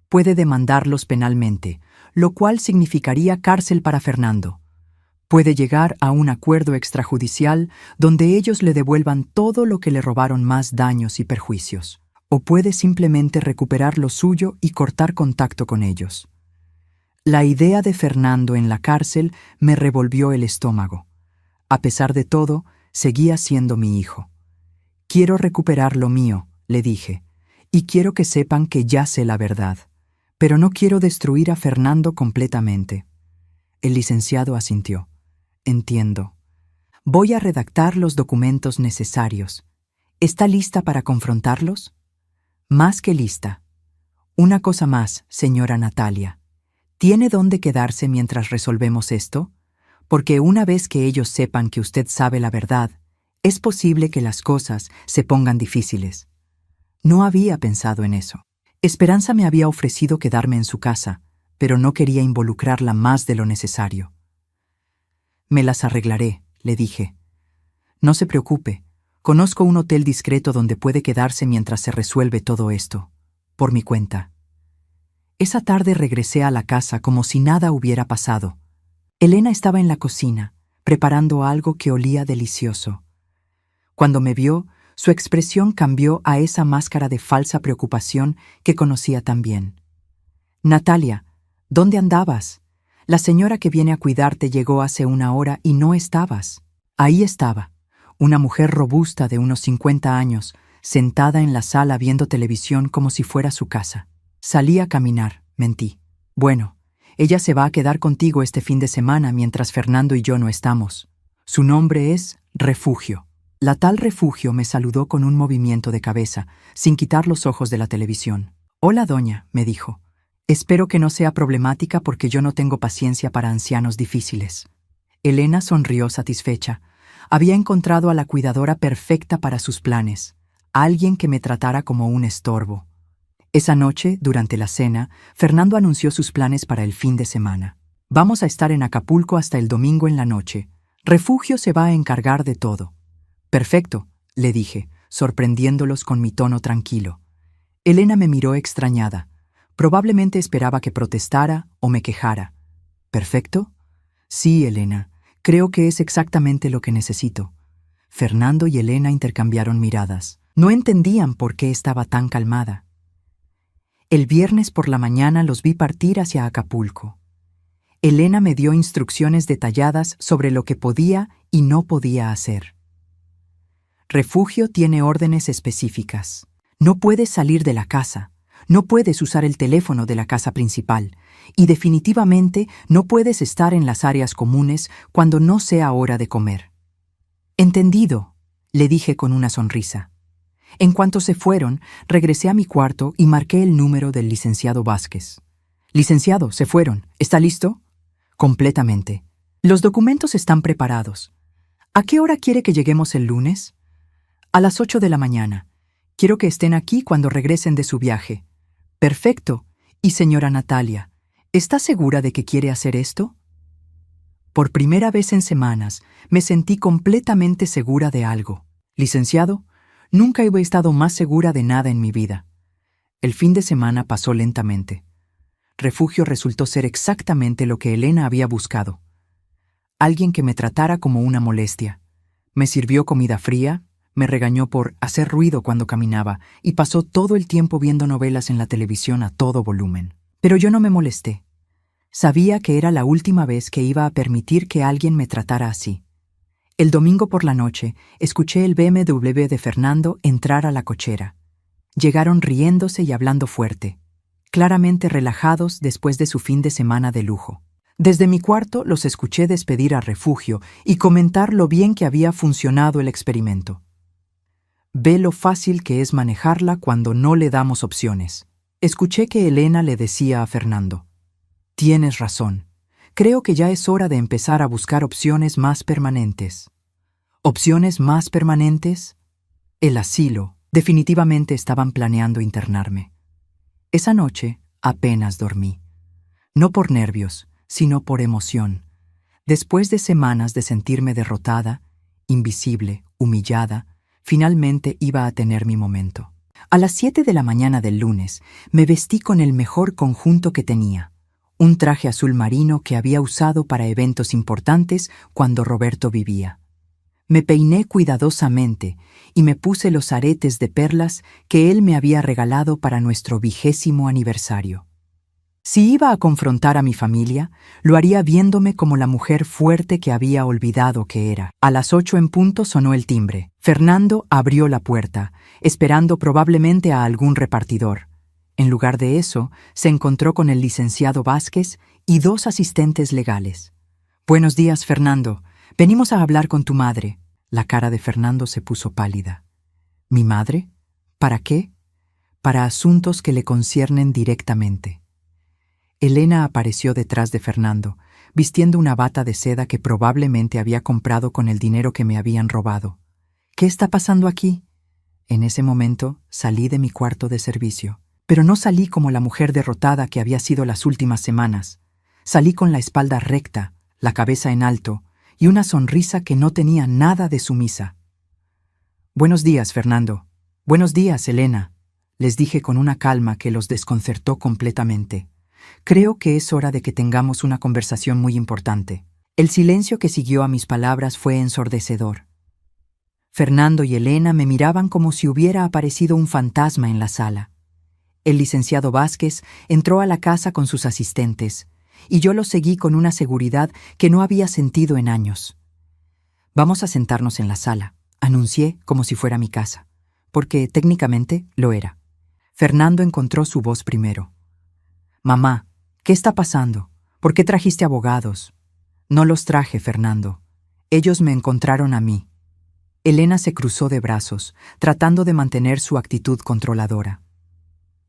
Speaker 1: Puede demandarlos penalmente, lo cual significaría cárcel para Fernando. Puede llegar a un acuerdo extrajudicial donde ellos le devuelvan todo lo que le robaron más daños y perjuicios. O puede simplemente recuperar lo suyo y cortar contacto con ellos. La idea de Fernando en la cárcel me revolvió el estómago. A pesar de todo, seguía siendo mi hijo. Quiero recuperar lo mío, le dije, y quiero que sepan que ya sé la verdad, pero no quiero destruir a Fernando completamente. El licenciado asintió. Entiendo. Voy a redactar los documentos necesarios. ¿Está lista para confrontarlos? Más que lista. Una cosa más, señora Natalia. ¿Tiene dónde quedarse mientras resolvemos esto? Porque una vez que ellos sepan que usted sabe la verdad, es posible que las cosas se pongan difíciles. No había pensado en eso. Esperanza me había ofrecido quedarme en su casa, pero no quería involucrarla más de lo necesario. Me las arreglaré, le dije. No se preocupe, conozco un hotel discreto donde puede quedarse mientras se resuelve todo esto, por mi cuenta. Esa tarde regresé a la casa como si nada hubiera pasado. Elena estaba en la cocina, preparando algo que olía delicioso. Cuando me vio, su expresión cambió a esa máscara de falsa preocupación que conocía tan bien. «Natalia, ¿dónde andabas? La señora que viene a cuidarte llegó hace una hora y no estabas». Ahí estaba, una mujer robusta de unos 50 años, sentada en la sala viendo televisión como si fuera su casa. Salí a caminar, mentí. Bueno, ella se va a quedar contigo este fin de semana mientras Fernando y yo no estamos. Su nombre es Refugio. La tal Refugio me saludó con un movimiento de cabeza, sin quitar los ojos de la televisión. «Hola, doña», me dijo. «Espero que no sea problemática porque yo no tengo paciencia para ancianos difíciles». Elena sonrió satisfecha. Había encontrado a la cuidadora perfecta para sus planes, alguien que me tratara como un estorbo. Esa noche, durante la cena, Fernando anunció sus planes para el fin de semana. «Vamos a estar en Acapulco hasta el domingo en la noche. Refugio se va a encargar de todo». «Perfecto», le dije, sorprendiéndolos con mi tono tranquilo. Elena me miró extrañada. Probablemente esperaba que protestara o me quejara. «¿Perfecto?» «Sí, Elena, creo que es exactamente lo que necesito». Fernando y Elena intercambiaron miradas. No entendían por qué estaba tan calmada. El viernes por la mañana los vi partir hacia Acapulco. Elena me dio instrucciones detalladas sobre lo que podía y no podía hacer. Refugio tiene órdenes específicas. No puedes salir de la casa, no puedes usar el teléfono de la casa principal y definitivamente no puedes estar en las áreas comunes cuando no sea hora de comer. «Entendido», le dije con una sonrisa. En cuanto se fueron, regresé a mi cuarto y marqué el número del licenciado Vázquez. «Licenciado, se fueron. ¿Está listo?» «Completamente. Los documentos están preparados. ¿A qué hora quiere que lleguemos el lunes?» «A las 8 de la mañana. Quiero que estén aquí cuando regresen de su viaje». «Perfecto. Y señora Natalia, ¿está segura de que quiere hacer esto?» Por primera vez en semanas, me sentí completamente segura de algo. «Licenciado, nunca he estado más segura de nada en mi vida». El fin de semana pasó lentamente. Refugio resultó ser exactamente lo que Elena había buscado. Alguien que me tratara como una molestia. Me sirvió comida fría, me regañó por hacer ruido cuando caminaba y pasó todo el tiempo viendo novelas en la televisión a todo volumen. Pero yo no me molesté. Sabía que era la última vez que iba a permitir que alguien me tratara así. El domingo por la noche, escuché el BMW de Fernando entrar a la cochera. Llegaron riéndose y hablando fuerte, claramente relajados después de su fin de semana de lujo. Desde mi cuarto los escuché despedir a Refugio y comentar lo bien que había funcionado el experimento. «Ve lo fácil que es manejarla cuando no le damos opciones», Escuché que Elena le decía a Fernando: «Tienes razón. Creo que ya es hora de empezar a buscar opciones más permanentes». ¿Opciones más permanentes? El asilo. Definitivamente estaban planeando internarme. Esa noche apenas dormí. No por nervios, sino por emoción. Después de semanas de sentirme derrotada, invisible, humillada, finalmente iba a tener mi momento. A las 7 de la mañana del lunes me vestí con el mejor conjunto que tenía, un traje azul marino que había usado para eventos importantes cuando Roberto vivía. Me peiné cuidadosamente y me puse los aretes de perlas que él me había regalado para nuestro 20º aniversario. Si iba a confrontar a mi familia, lo haría viéndome como la mujer fuerte que había olvidado que era. A las 8 en punto sonó el timbre. Fernando abrió la puerta, esperando probablemente a algún repartidor. En lugar de eso, se encontró con el licenciado Vázquez y 2 asistentes legales. «Buenos días, Fernando. Venimos a hablar con tu madre». La cara de Fernando se puso pálida. ¿Mi madre? ¿Para qué? Para asuntos que le conciernen directamente. Elena apareció detrás de Fernando, vistiendo una bata de seda que probablemente había comprado con el dinero que me habían robado. «¿Qué está pasando aquí?» En ese momento salí de mi cuarto de servicio, pero no salí como la mujer derrotada que había sido las últimas semanas. Salí con la espalda recta, la cabeza en alto y una sonrisa que no tenía nada de sumisa. «Buenos días, Fernando. Buenos días, Elena», les dije con una calma que los desconcertó completamente. «Creo que es hora de que tengamos una conversación muy importante». El silencio que siguió a mis palabras fue ensordecedor. Fernando y Elena me miraban como si hubiera aparecido un fantasma en la sala. El licenciado Vázquez entró a la casa con sus asistentes, y yo lo seguí con una seguridad que no había sentido en años. «Vamos a sentarnos en la sala», anuncié como si fuera mi casa, porque técnicamente lo era. Fernando encontró su voz primero. «Mamá, ¿qué está pasando? ¿Por qué trajiste abogados?» «No los traje, Fernando. Ellos me encontraron a mí». Elena se cruzó de brazos, tratando de mantener su actitud controladora.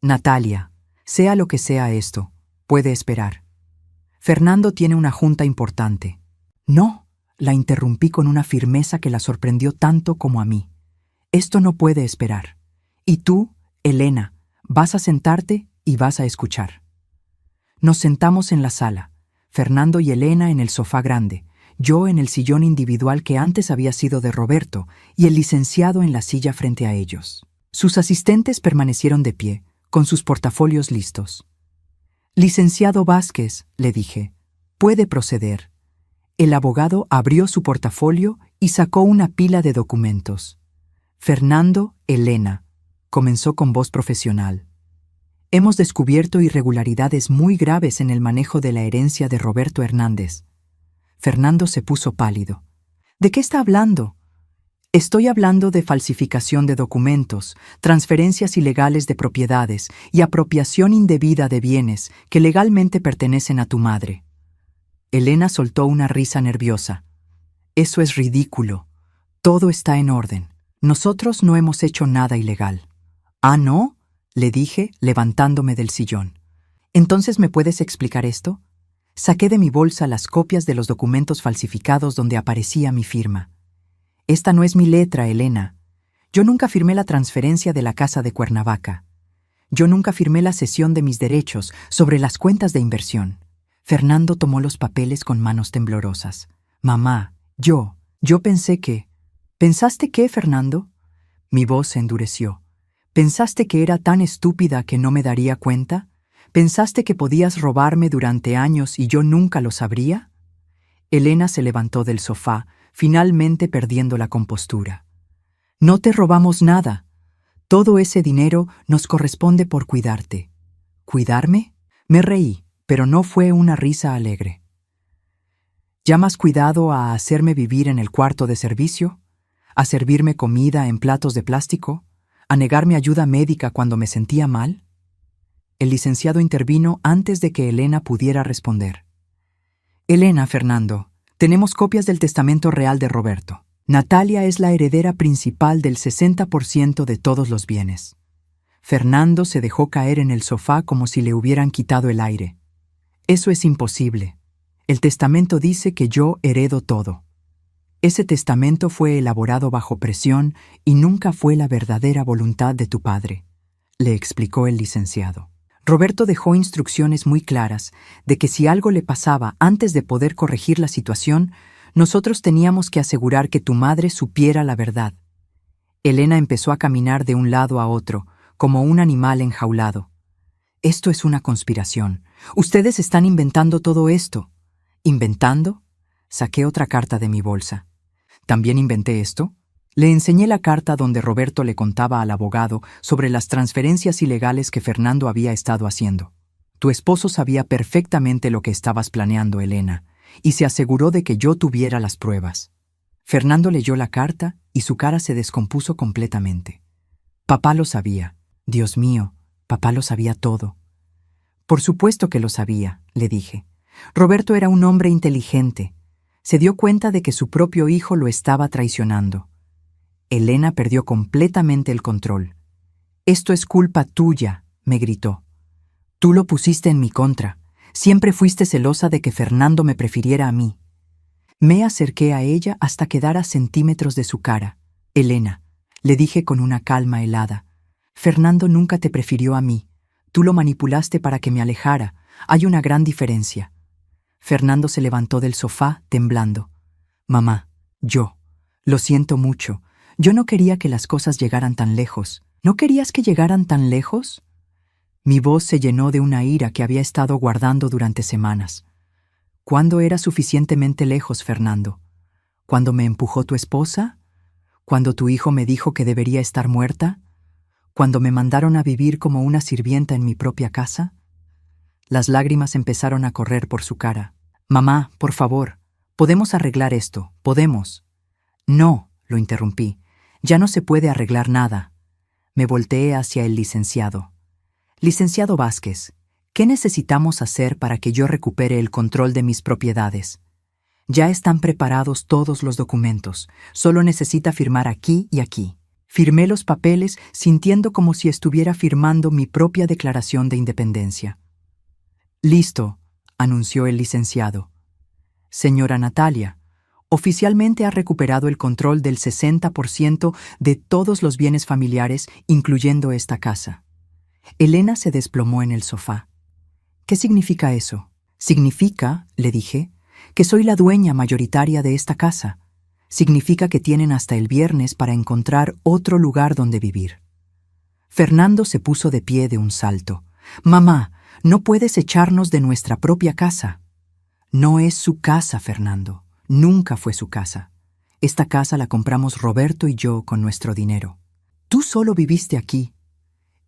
Speaker 1: «Natalia, sea lo que sea esto, puede esperar. Fernando tiene una junta importante». «No», la interrumpí con una firmeza que la sorprendió tanto como a mí. «Esto no puede esperar. Y tú, Elena, vas a sentarte y vas a escuchar». Nos sentamos en la sala, Fernando y Elena en el sofá grande, yo en el sillón individual que antes había sido de Roberto y el licenciado en la silla frente a ellos. Sus asistentes permanecieron de pie, con sus portafolios listos. «Licenciado Vázquez», le dije, «puede proceder». El abogado abrió su portafolio y sacó una pila de documentos. «Fernando, Elena», comenzó con voz profesional. «Hemos descubierto irregularidades muy graves en el manejo de la herencia de Roberto Hernández». Fernando se puso pálido. «¿De qué está hablando?» «Estoy hablando de falsificación de documentos, transferencias ilegales de propiedades y apropiación indebida de bienes que legalmente pertenecen a tu madre». Elena soltó una risa nerviosa. «Eso es ridículo. Todo está en orden. Nosotros no hemos hecho nada ilegal». «¿Ah, no?», le dije, levantándome del sillón. «¿Entonces me puedes explicar esto?» Saqué de mi bolsa las copias de los documentos falsificados donde aparecía mi firma. «Esta no es mi letra, Elena. Yo nunca firmé la transferencia de la casa de Cuernavaca. Yo nunca firmé la cesión de mis derechos sobre las cuentas de inversión». Fernando tomó los papeles con manos temblorosas. «Mamá, yo pensé que...» «¿Pensaste qué, Fernando?» Mi voz se endureció. «¿Pensaste que era tan estúpida que no me daría cuenta? ¿Pensaste que podías robarme durante años y yo nunca lo sabría?» Elena se levantó del sofá, finalmente perdiendo la compostura. «No te robamos nada. Todo ese dinero nos corresponde por cuidarte». «¿Cuidarme?» Me reí, pero no fue una risa alegre. ¿Llamas cuidado a hacerme vivir en el cuarto de servicio? ¿A servirme comida en platos de plástico? ¿A negarme ayuda médica cuando me sentía mal? El licenciado intervino antes de que Elena pudiera responder. «Elena, Fernando, tenemos copias del testamento real de Roberto. Natalia es la heredera principal del 60% de todos los bienes. Fernando se dejó caer en el sofá como si le hubieran quitado el aire. Eso es imposible. El testamento dice que yo heredo todo. Ese testamento fue elaborado bajo presión y nunca fue la verdadera voluntad de tu padre, le explicó el licenciado. Roberto dejó instrucciones muy claras de que si algo le pasaba antes de poder corregir la situación, nosotros teníamos que asegurar que tu madre supiera la verdad. Elena empezó a caminar de un lado a otro, como un animal enjaulado. Esto es una conspiración. Ustedes están inventando todo esto. ¿Inventando? Saqué otra carta de mi bolsa. ¿También inventé esto? Le enseñé la carta donde Roberto le contaba al abogado sobre las transferencias ilegales que Fernando había estado haciendo. Tu esposo sabía perfectamente lo que estabas planeando, Elena, y se aseguró de que yo tuviera las pruebas. Fernando leyó la carta y su cara se descompuso completamente. Papá lo sabía. Dios mío, papá lo sabía todo. Por supuesto que lo sabía, le dije. Roberto era un hombre inteligente. Se dio cuenta de que su propio hijo lo estaba traicionando. Elena perdió completamente el control. «Esto es culpa tuya», me gritó. «Tú lo pusiste en mi contra. Siempre fuiste celosa de que Fernando me prefiriera a mí». Me acerqué a ella hasta quedar a centímetros de su cara. «Elena», le dije con una calma helada, «Fernando nunca te prefirió a mí. Tú lo manipulaste para que me alejara. Hay una gran diferencia». Fernando se levantó del sofá, temblando. «Mamá, lo siento mucho. Yo no quería que las cosas llegaran tan lejos». «¿No querías que llegaran tan lejos?» Mi voz se llenó de una ira que había estado guardando durante semanas. ¿Cuándo era suficientemente lejos, Fernando? ¿Cuándo me empujó tu esposa? ¿Cuándo tu hijo me dijo que debería estar muerta? ¿Cuándo me mandaron a vivir como una sirvienta en mi propia casa? Las lágrimas empezaron a correr por su cara. «Mamá, por favor, podemos arreglar esto, podemos». «No», lo interrumpí, «ya no se puede arreglar nada». Me volteé hacia el licenciado. «Licenciado Vázquez, ¿qué necesitamos hacer para que yo recupere el control de mis propiedades?» «Ya están preparados todos los documentos, solo necesita firmar aquí y aquí». Firmé los papeles sintiendo como si estuviera firmando mi propia declaración de independencia. «Listo», anunció el licenciado. «Señora Natalia, oficialmente ha recuperado el control del 60% de todos los bienes familiares, incluyendo esta casa». Elena se desplomó en el sofá. «¿Qué significa eso?» «Significa», le dije, «que soy la dueña mayoritaria de esta casa. Significa que tienen hasta el viernes para encontrar otro lugar donde vivir». Fernando se puso de pie de un salto. «Mamá, no puedes echarnos de nuestra propia casa». «No es su casa, Fernando. Nunca fue su casa. Esta casa la compramos Roberto y yo con nuestro dinero. Tú solo viviste aquí».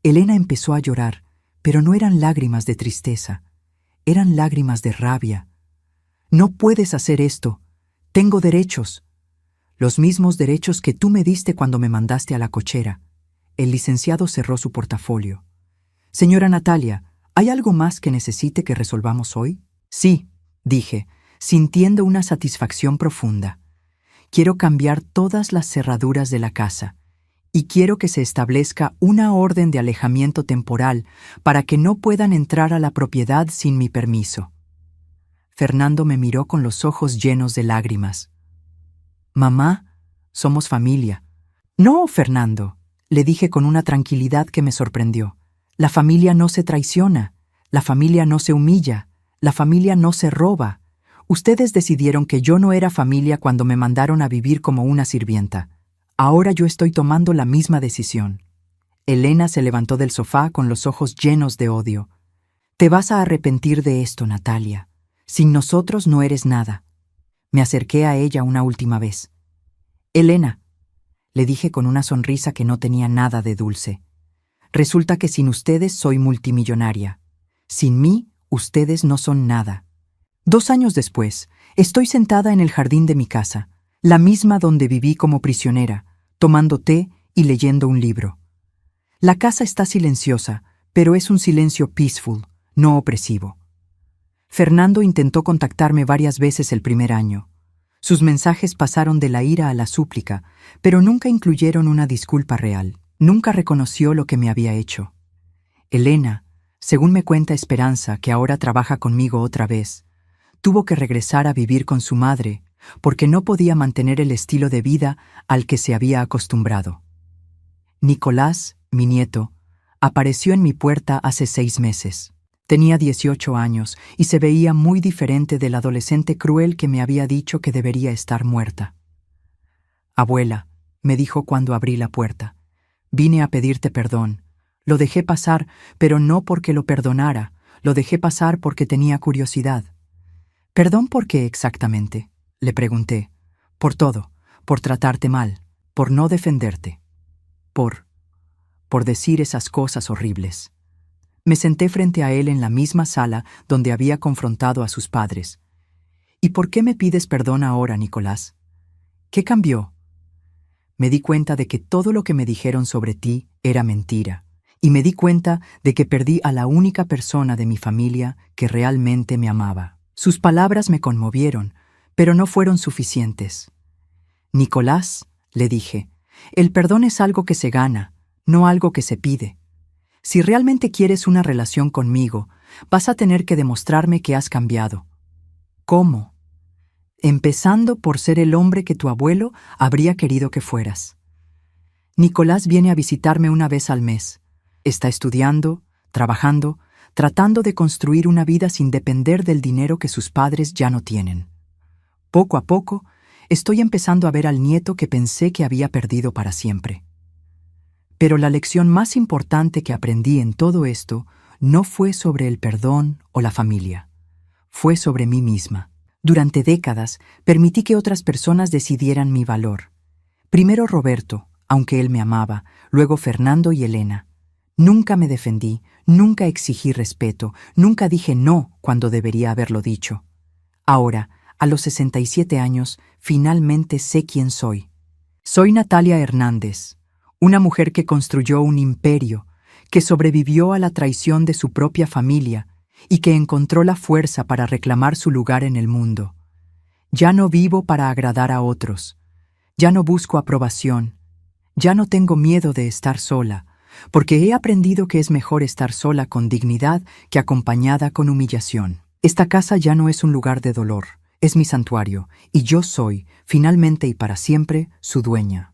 Speaker 1: Elena empezó a llorar, pero no eran lágrimas de tristeza. Eran lágrimas de rabia. «No puedes hacer esto. Tengo derechos. Los mismos derechos que tú me diste cuando me mandaste a la cochera». El licenciado cerró su portafolio. «Señora Natalia, ¿hay algo más que necesite que resolvamos hoy?» «Sí», dije, sintiendo una satisfacción profunda. «Quiero cambiar todas las cerraduras de la casa y quiero que se establezca una orden de alejamiento temporal para que no puedan entrar a la propiedad sin mi permiso». Fernando me miró con los ojos llenos de lágrimas. «Mamá, somos familia». «No, Fernando», le dije con una tranquilidad que me sorprendió. «La familia no se traiciona, la familia no se humilla, la familia no se roba. Ustedes decidieron que yo no era familia cuando me mandaron a vivir como una sirvienta. Ahora yo estoy tomando la misma decisión». Elena se levantó del sofá con los ojos llenos de odio. «Te vas a arrepentir de esto, Natalia. Sin nosotros no eres nada». Me acerqué a ella una última vez. «Elena», le dije con una sonrisa que no tenía nada de dulce, «resulta que sin ustedes soy multimillonaria. Sin mí, ustedes no son nada». 2 años después, estoy sentada en el jardín de mi casa, la misma donde viví como prisionera, tomando té y leyendo un libro. La casa está silenciosa, pero es un silencio peaceful, no opresivo. Fernando intentó contactarme varias veces el primer año. Sus mensajes pasaron de la ira a la súplica, pero nunca incluyeron una disculpa real. Nunca reconoció lo que me había hecho. Elena, según me cuenta Esperanza, que ahora trabaja conmigo otra vez, tuvo que regresar a vivir con su madre porque no podía mantener el estilo de vida al que se había acostumbrado. Nicolás, mi nieto, apareció en mi puerta hace 6 meses. Tenía 18 años y se veía muy diferente del adolescente cruel que me había dicho que debería estar muerta. «Abuela», me dijo cuando abrí la puerta, «vine a pedirte perdón. Lo dejé pasar, pero no porque lo perdonara, lo dejé pasar porque tenía curiosidad». «¿Perdón por qué exactamente?», le pregunté. «Por todo, por tratarte mal, por no defenderte, por decir esas cosas horribles». Me senté frente a él en la misma sala donde había confrontado a sus padres. «¿Y por qué me pides perdón ahora, Nicolás? ¿Qué cambió?» Me di cuenta de que todo lo que me dijeron sobre ti era mentira, y me di cuenta de que perdí a la única persona de mi familia que realmente me amaba. Sus palabras me conmovieron, pero no fueron suficientes. «Nicolás», le dije, «el perdón es algo que se gana, no algo que se pide. Si realmente quieres una relación conmigo, vas a tener que demostrarme que has cambiado». «¿Cómo?» «Empezando por ser el hombre que tu abuelo habría querido que fueras». Nicolás viene a visitarme una vez al mes. Está estudiando, trabajando, tratando de construir una vida sin depender del dinero que sus padres ya no tienen. Poco a poco, estoy empezando a ver al nieto que pensé que había perdido para siempre. Pero la lección más importante que aprendí en todo esto no fue sobre el perdón o la familia. Fue sobre mí misma. Durante décadas, permití que otras personas decidieran mi valor. Primero Roberto, aunque él me amaba, luego Fernando y Elena. Nunca me defendí, nunca exigí respeto, nunca dije no cuando debería haberlo dicho. Ahora, a los 67 años, finalmente sé quién soy. Soy Natalia Hernández, una mujer que construyó un imperio, que sobrevivió a la traición de su propia familia y que encontró la fuerza para reclamar su lugar en el mundo. Ya no vivo para agradar a otros, ya no busco aprobación, ya no tengo miedo de estar sola, porque he aprendido que es mejor estar sola con dignidad que acompañada con humillación. Esta casa ya no es un lugar de dolor, es mi santuario, y yo soy, finalmente y para siempre, su dueña.